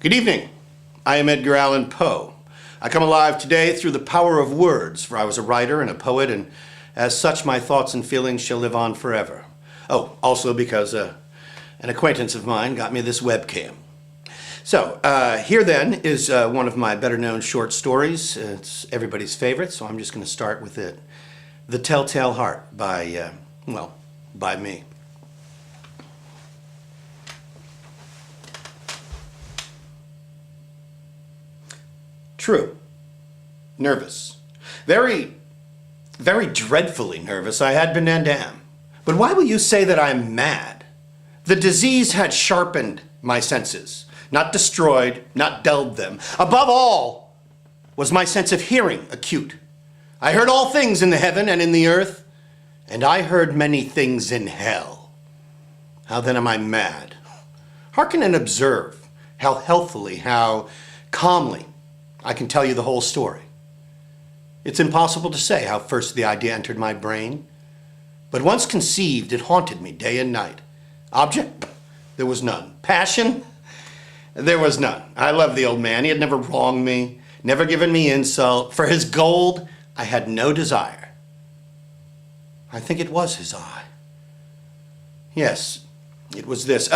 Good evening. I am Edgar Allan Poe. I come alive today through the power of words, for I was a writer and a poet, and as such my thoughts and feelings shall live on forever. Oh, also because an acquaintance of mine got me this webcam. So, here then is one of my better-known short stories. It's everybody's favorite, so I'm just going to start with it. The Telltale Heart by me. True. Nervous. Very dreadfully nervous. I had been and am. But why will you say that I'm mad? The disease had sharpened my senses, not destroyed, not dulled them. Above all was my sense of hearing acute. I heard all things in the heaven and in the earth, and I heard many things in hell. How then am I mad? Hearken and observe how healthily, how calmly I can tell you the whole story. It's impossible to say how first the idea entered my brain, but once conceived, it haunted me day and night. Object? There was none. Passion? There was none. I loved the old man. He had never wronged me, never given me insult. For his gold, I had no desire. I think it was his eye. Yes, it was this.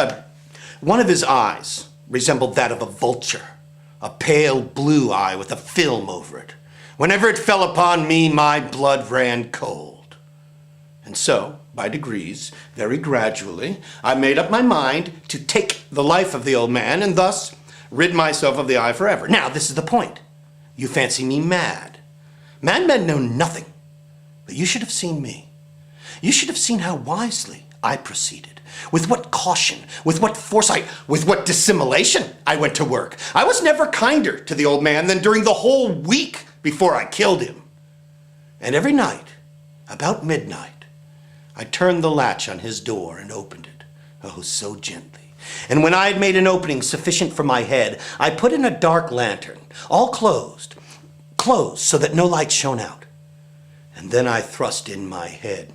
One of his eyes resembled that of a vulture. A pale blue eye with a film over it. Whenever it fell upon me, my blood ran cold. And so, by degrees, very gradually, I made up my mind to take the life of the old man and thus rid myself of the eye forever. Now, this is the point. You fancy me mad. Madmen know nothing, but you should have seen me. You should have seen how wisely I proceeded. With what caution, with what foresight, with what dissimulation I went to work. I was never kinder to the old man than during the whole week before I killed him. And every night, about midnight, I turned the latch on his door and opened it, oh, so gently. And when I had made an opening sufficient for my head, I put in a dark lantern, all closed so that no light shone out. And then I thrust in my head.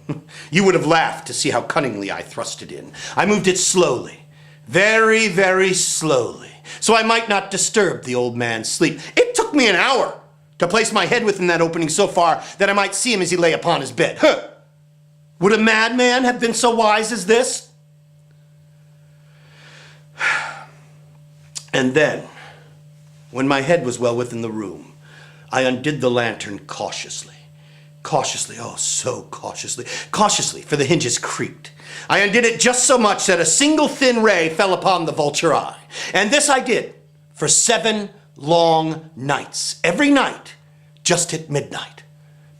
You would have laughed to see how cunningly I thrust it in. I moved it slowly, very, very slowly, so I might not disturb the old man's sleep. It took me an hour to place my head within that opening so far that I might see him as he lay upon his bed. Huh! Would a madman have been so wise as this? And then, when my head was well within the room, I undid the lantern cautiously. Cautiously, oh, so cautiously. Cautiously, for the hinges creaked. I undid it just so much that a single thin ray fell upon the vulture eye. And this I did for 7 long nights. Every night, just at midnight.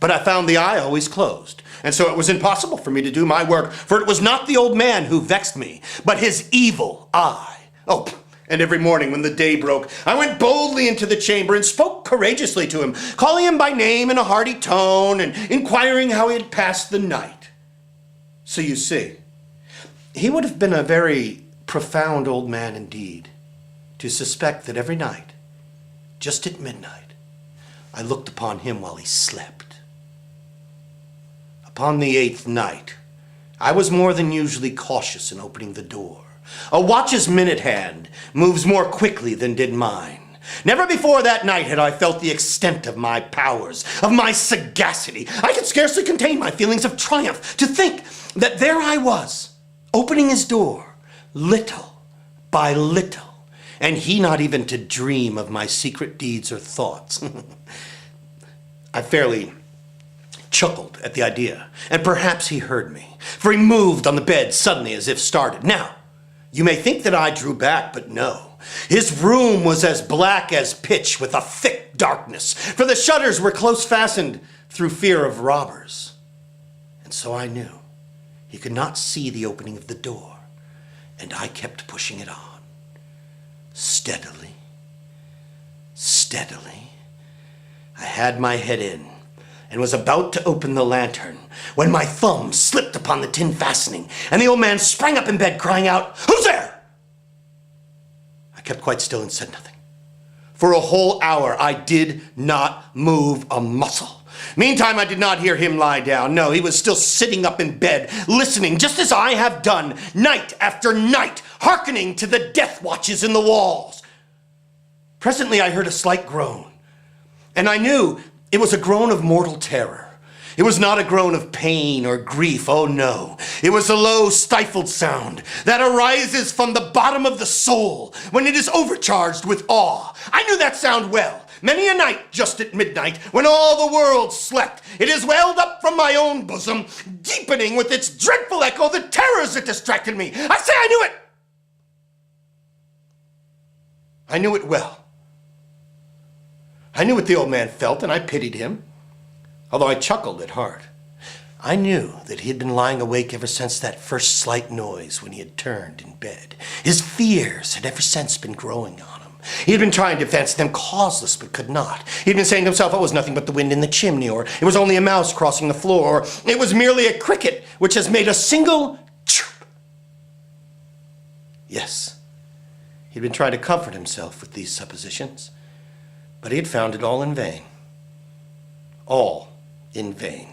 But I found the eye always closed. And so it was impossible for me to do my work, for it was not the old man who vexed me, but his evil eye. Oh, and every morning when the day broke, I went boldly into the chamber and spoke courageously to him, calling him by name in a hearty tone and inquiring how he had passed the night. So you see, he would have been a very profound old man indeed to suspect that every night, just at midnight, I looked upon him while he slept. Upon the 8th night, I was more than usually cautious in opening the door. A watch's minute hand moves more quickly than did mine. Never before that night had I felt the extent of my powers, of my sagacity. I could scarcely contain my feelings of triumph to think that there I was, opening his door, little by little, and he not even to dream of my secret deeds or thoughts. I fairly chuckled at the idea, and perhaps he heard me, for he moved on the bed suddenly as if started. Now, you may think that I drew back, but no. His room was as black as pitch with a thick darkness, for the shutters were close fastened through fear of robbers. And so I knew he could not see the opening of the door, and I kept pushing it on. Steadily, steadily, I had my head in and was about to open the lantern when my thumb slipped upon the tin fastening, and the old man sprang up in bed crying out, "Who's there?" I kept quite still and said nothing. For a whole hour I did not move a muscle. Meantime, I did not hear him lie down. No, he was still sitting up in bed, listening, just as I have done, night after night, hearkening to the death watches in the walls. Presently I heard a slight groan, and I knew it was a groan of mortal terror. It was not a groan of pain or grief, oh no. It was a low, stifled sound that arises from the bottom of the soul when it is overcharged with awe. I knew that sound well. Many a night, just at midnight, when all the world slept, it has welled up from my own bosom, deepening with its dreadful echo the terrors that distracted me. I say I knew it! I knew it well. I knew what the old man felt, and I pitied him, although I chuckled at heart. I knew that he had been lying awake ever since that first slight noise when he had turned in bed. His fears had ever since been growing on him. He had been trying to fancy them causeless, but could not. He had been saying to himself, it was nothing but the wind in the chimney, or it was only a mouse crossing the floor, or it was merely a cricket which has made a single chirp. Yes, he had been trying to comfort himself with these suppositions, but he had found it all in vain. All in vain.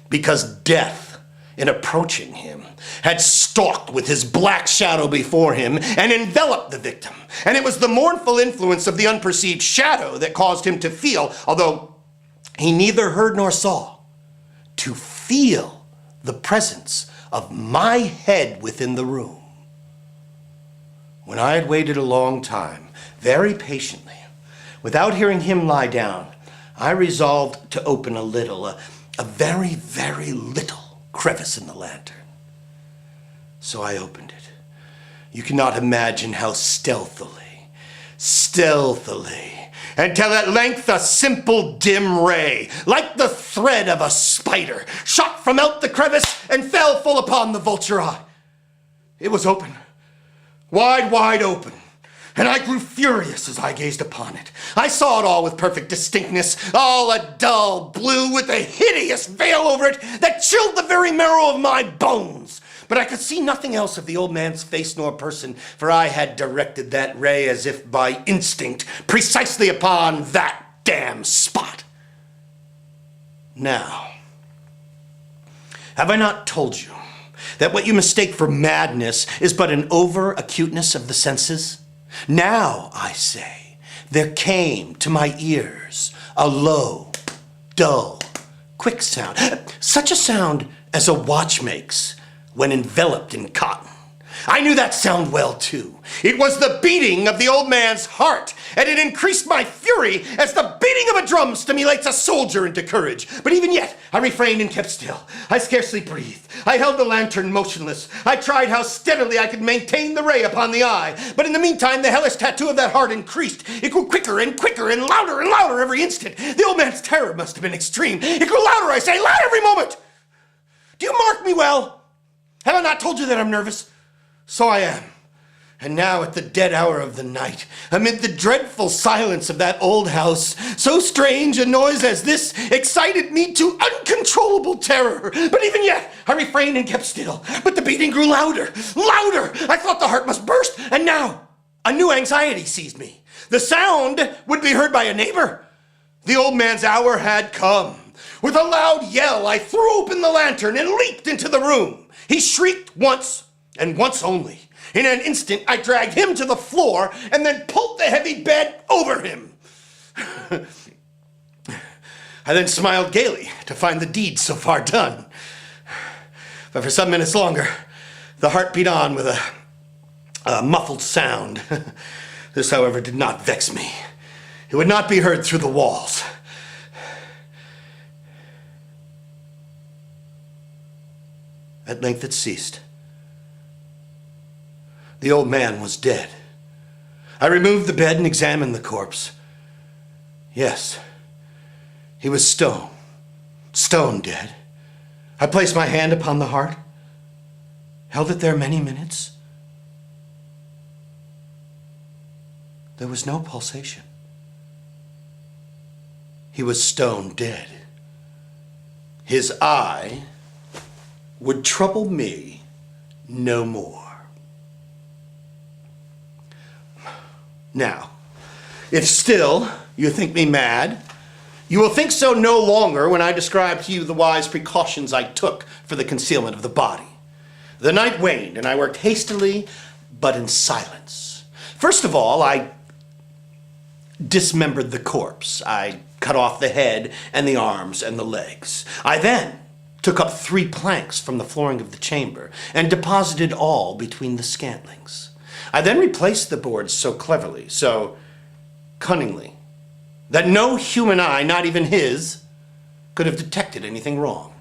Because death, in approaching him, had stalked with his black shadow before him and enveloped the victim. And it was the mournful influence of the unperceived shadow that caused him to feel, although he neither heard nor saw, to feel the presence of my head within the room. When I had waited a long time, very patiently, without hearing him lie down, I resolved to open a little, a very, very little crevice in the lantern. So I opened it. You cannot imagine how stealthily, until at length a simple dim ray, like the thread of a spider, shot from out the crevice and fell full upon the vulture eye. It was open, wide open. And I grew furious as I gazed upon it. I saw it all with perfect distinctness, all a dull blue with a hideous veil over it that chilled the very marrow of my bones. But I could see nothing else of the old man's face nor person, for I had directed that ray as if by instinct, precisely upon that damn spot. Now, have I not told you that what you mistake for madness is but an over-acuteness of the senses? Now, I say, there came to my ears a low, dull, quick sound, such a sound as a watch makes when enveloped in cotton. I knew that sound well, too. It was the beating of the old man's heart, and it increased my fury as the beating of a drum stimulates a soldier into courage. But even yet, I refrained and kept still. I scarcely breathed. I held the lantern motionless. I tried how steadily I could maintain the ray upon the eye. But in the meantime, the hellish tattoo of that heart increased. It grew quicker and quicker and louder every instant. The old man's terror must have been extreme. It grew louder, I say, louder every moment. Do you mark me well? Have I not told you that I'm nervous? So I am. And now at the dead hour of the night, amid the dreadful silence of that old house, so strange a noise as this excited me to uncontrollable terror. But even yet, I refrained and kept still. But the beating grew louder. I thought the heart must burst. And now, a new anxiety seized me. The sound would be heard by a neighbor. The old man's hour had come. With a loud yell, I threw open the lantern and leaped into the room. He shrieked once, and once only. In an instant, I dragged him to the floor and then pulled the heavy bed over him. I then smiled gaily to find the deed so far done. But for some minutes longer, the heart beat on with a muffled sound. This, however, did not vex me. It would not be heard through the walls. At length it ceased. The old man was dead. I removed the bed and examined the corpse. Yes, he was stone dead. I placed my hand upon the heart, held it there many minutes. There was no pulsation. He was stone dead. His eye would trouble me no more. Now, if still you think me mad, you will think so no longer when I describe to you the wise precautions I took for the concealment of the body. The night waned, and I worked hastily, but in silence. First of all, I dismembered the corpse. I cut off the head and the arms and the legs. I then took up 3 planks from the flooring of the chamber and deposited all between the scantlings. I then replaced the boards so cleverly, so cunningly, that no human eye, not even his, could have detected anything wrong.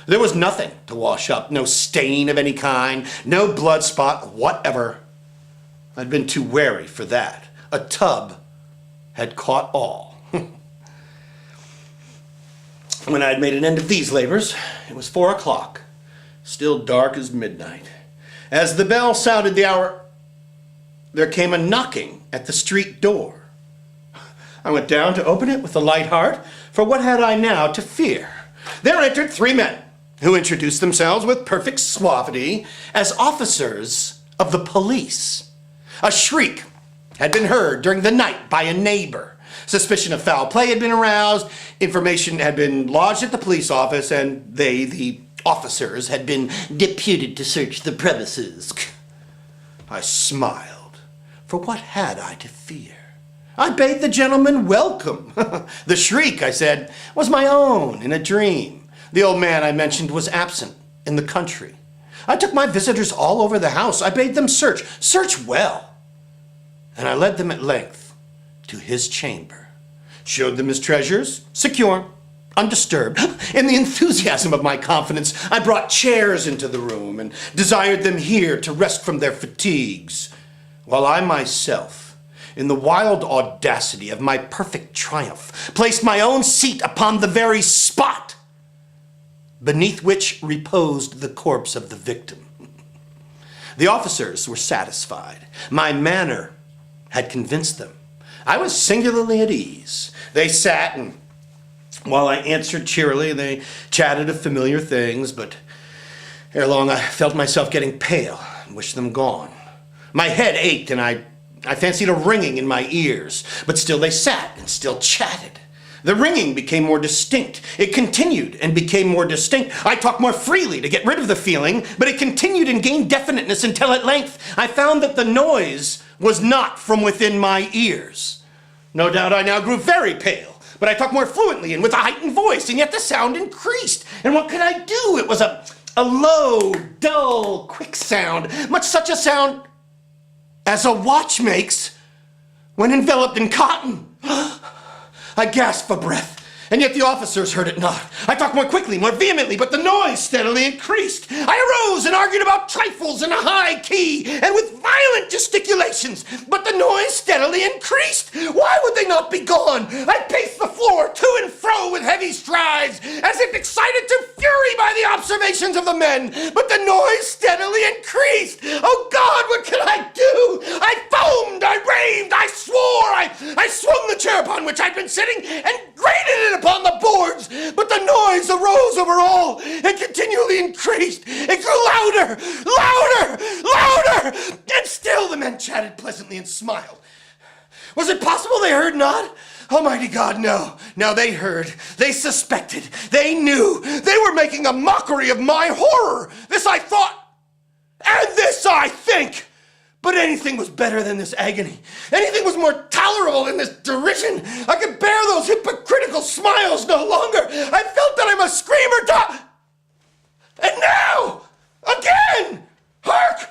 There was nothing to wash up, no stain of any kind, no blood spot, whatever. I'd been too wary for that. A tub had caught all. When I had made an end of these labors, it was 4 o'clock, still dark as midnight. As the bell sounded the hour, there came a knocking at the street door. I went down to open it with a light heart, for what had I now to fear? There entered 3 men, who introduced themselves with perfect suavity as officers of the police. A shriek had been heard during the night by a neighbor. Suspicion of foul play had been aroused, information had been lodged at the police office, and they, the officers, had been deputed to search the premises. I smiled, for what had I to fear? I bade the gentleman welcome. The shriek, I said, was my own in a dream. The old man I mentioned was absent in the country. I took my visitors all over the house. I bade them search well. And I led them at length to his chamber, showed them his treasures, secure, undisturbed. In the enthusiasm of my confidence, I brought chairs into the room and desired them here to rest from their fatigues, while I myself, in the wild audacity of my perfect triumph, placed my own seat upon the very spot beneath which reposed the corpse of the victim. The officers were satisfied. My manner had convinced them. I was singularly at ease. They sat, and while I answered cheerily, they chatted of familiar things, but ere long I felt myself getting pale and wished them gone. My head ached, and I fancied a ringing in my ears, but still they sat and still chatted. The ringing became more distinct. It continued and became more distinct. I talked more freely to get rid of the feeling, but it continued and gained definiteness until at length I found that the noise was not from within my ears. No doubt I now grew very pale, but I talked more fluently and with a heightened voice, and yet the sound increased. And what could I do? It was a low, dull, quick sound, much such a sound as a watch makes when enveloped in cotton. I gasped for breath, and yet the officers heard it not. I talked more quickly, more vehemently, but the noise steadily increased. I arose and argued about trifles in a high key and with violent gesticulations, but the noise steadily increased. Why would they not be gone? I paced the floor to and fro with heavy strides, as if excited to fury by the observations of the men, but the noise steadily increased. Oh God, what could I do? I foamed, I raved, I swore, I swung the chair upon which I'd been sitting and grated it upon the boards, but the noise arose over all and continually increased. It grew louder, louder, louder, and still the men chatted pleasantly and smiled. Was it possible they heard not? Almighty God, no. No, they heard. They suspected. They knew. They were making a mockery of my horror. This I thought, and this I think. But anything was better than this agony. Anything was more tolerable than this derision. I could bear those hypocritical smiles no longer. I felt that I must scream or die. And now, again, hark!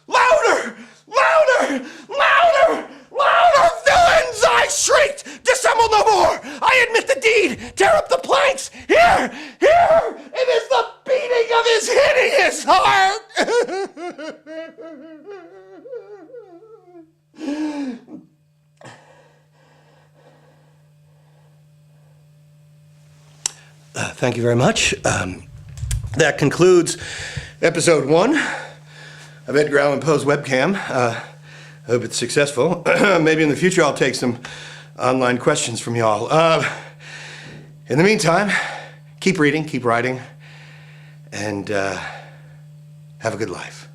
Louder, louder, louder, louder! Villains, I shrieked! Dissemble no more! I admit the deed! Tear up the planks! Here! It is the beating of his hideous heart! Thank you very much. That concludes episode 1 of Edgar Allan Poe's Webcam. I hope it's successful. Maybe in the future I'll take some online questions from y'all. In the meantime, keep reading, keep writing, and have a good life.